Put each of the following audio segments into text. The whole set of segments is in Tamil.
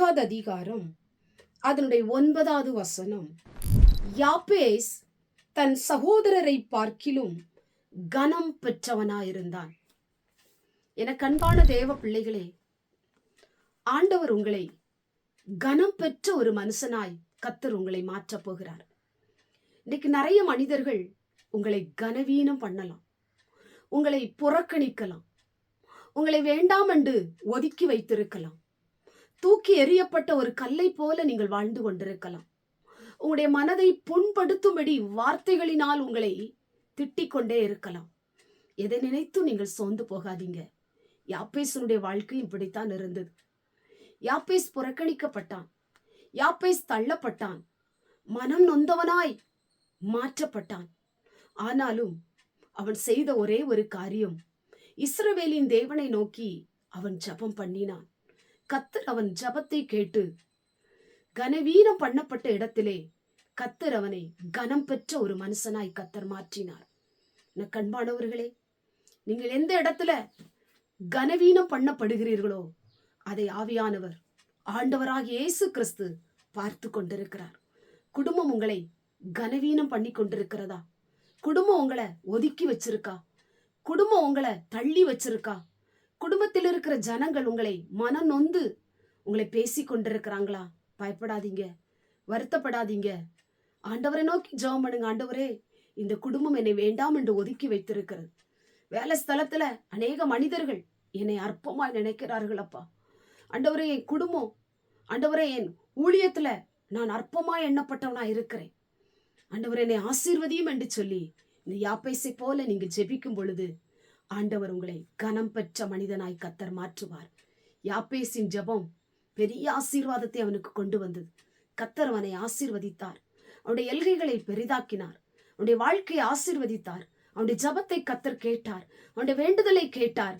4வது அதிகாரம் அதனுடைய 9வது வசனம். யாப்பேஸ் தன் சகோதரரை பார்க்கிலும் கனம் பெற்றவனாயிருந்தான். எனக்கு அன்பான தேவ பிள்ளைகளே, ஆண்டவர் உங்களை கனம் பெற்ற ஒரு மனுஷனாய் கர்த்தர் உங்களை மாற்றப் போகிறார். இன்னைக்கு நிறைய மனிதர்கள் உங்களை கனவீனம் பண்ணலாம், உங்களை புறக்கணிக்கலாம், உங்களை வேண்டாம் என்று ஒதுக்கி வைத்திருக்கலாம், தூக்கி எறியப்பட்ட ஒரு கல்லை போல நீங்கள் வாழ்ந்து கொண்டிருக்கலாம். உங்களுடைய மனதை புண்படுத்தும்படி வார்த்தைகளினால் உங்களை திட்டிக் கொண்டே இருக்கலாம். எதை நினைத்து நீங்கள் சோர்ந்து போகாதீங்க. யாப்பேசனுடைய வாழ்க்கை இப்படித்தான் இருந்தது. யாப்பேஸ் புறக்கணிக்கப்பட்டான், யாப்பேஸ் தள்ளப்பட்டான், மனம் நொந்தவனாய் மாற்றப்பட்டான். ஆனாலும் அவன் செய்த ஒரே ஒரு காரியம், இஸ்ரவேலின் தேவனை நோக்கி அவன் ஜெபம் பண்ணினான். கர்த்தர் அவன் ஜெபத்தை கேட்டு கனவீனம் பண்ணப்பட்ட இடத்திலே கர்த்தர் அவனை கனம் பெற்ற ஒரு மனுஷனாய் கர்த்தர் மாற்றினார். கண்பானவர்களே, நீங்கள் எந்த இடத்துல கனவீனம் பண்ணப்படுகிறீர்களோ அதை ஆவியானவர் ஆண்டவராகிய இயேசு கிறிஸ்து பார்த்து கொண்டிருக்கிறார். குடும்பம் உங்களை கனவீனம் பண்ணி கொண்டிருக்கிறதா? குடும்பம் உங்களை ஒதுக்கி வச்சிருக்கா? குடும்பம் உங்களை தள்ளி வச்சிருக்கா? குடும்பத்தில் இருக்கிற ஜனங்கள் உங்களை மனம் நொந்து உங்களை பேசி கொண்டிருக்கிறாங்களா? பயப்படாதீங்க, வருத்தப்படாதீங்க. ஆண்டவரை நோக்கி ஜெபம் பண்ணுங்க. ஆண்டவரே, இந்த குடும்பம் என்னை வேண்டாம் என்று ஒதுக்கி வைத்திருக்கிறது. வேலை ஸ்தலத்துல அநேக மனிதர்கள் என்னை அற்பமாய் நினைக்கிறார்கள் அப்பா. ஆண்டவரே, என் குடும்பம், ஆண்டவரே, என் ஊழியத்துல நான் அற்பமாய் எண்ணப்பட்டவனா இருக்கிறேன். ஆண்டவரே, என்னை ஆசீர்வதியும் என்று சொல்லி இந்த யாப்பேசை போல நீங்க ஜெபிக்கும் பொழுது ஆண்டவர் உங்களை கனம் பெற்ற மனிதனாய் கர்த்தர் மாற்றுவார். யாப்பேசின் ஜெபம் பெரிய ஆசீர்வாதத்தை அவனுக்கு கொண்டு வந்தது. கர்த்தர் அவனை ஆசீர்வதித்தார், அவனுடைய எல்கைகளை பெரிதாக்கினார், அவனுடைய வாழ்க்கையை ஆசீர்வதித்தார். அவனுடைய ஜெபத்தை கர்த்தர் கேட்டார், அவனுடைய வேண்டுதலை கேட்டார்.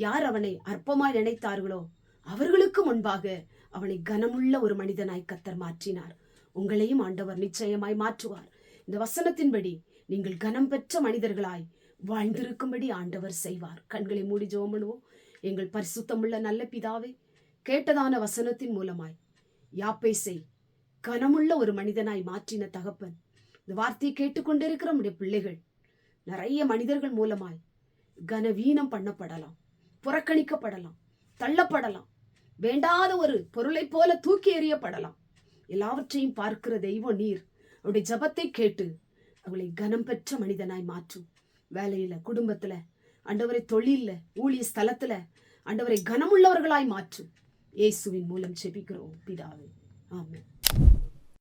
யார் அவனை அற்பமாய் நினைத்தார்களோ அவர்களுக்கு முன்பாக அவனை கனமுள்ள ஒரு மனிதனாய் கர்த்தர் மாற்றினார். உங்களையும் ஆண்டவர் நிச்சயமாய் மாற்றுவார். இந்த வசனத்தின்படி நீங்கள் கனம் பெற்ற மனிதர்களாய் வாழ்ந்திருக்கும்படி ஆண்டவர் செய்வார். கண்களை மூடி ஜெபம் பண்ணுவோம். எங்கள் பரிசுத்தமுள்ள நல்ல பிதாவே, கேட்டதான வசனத்தின் மூலமாய் யாப்பேசை கனமுள்ள ஒரு மனிதனாய் மாற்றின தகப்பன், இந்த வார்த்தையை கேட்டுக்கொண்டிருக்கிற நம்முடைய பிள்ளைகள் நிறைய மனிதர்கள் மூலமாய் கனவீனம் பண்ணப்படலாம், புறக்கணிக்கப்படலாம், தள்ளப்படலாம், வேண்டாத ஒரு பொருளை போல தூக்கி எறியப்படலாம். எல்லாவற்றையும் பார்க்கிற தெய்வம் நீர். அவருடைய ஜெபத்தை கேட்டு அவளை கனம் பெற்ற மனிதனாய் மாற்றும். வேலையில, குடும்பத்துல, ஆண்டவரை தொழில்ல, ஊழிய ஸ்தலத்துல ஆண்டவரை கனமுள்ளவர்களாய் மாற்றும். இயேசுவின் மூலம் ஜெபிக்கிறோம் பிதாவே, ஆமென்.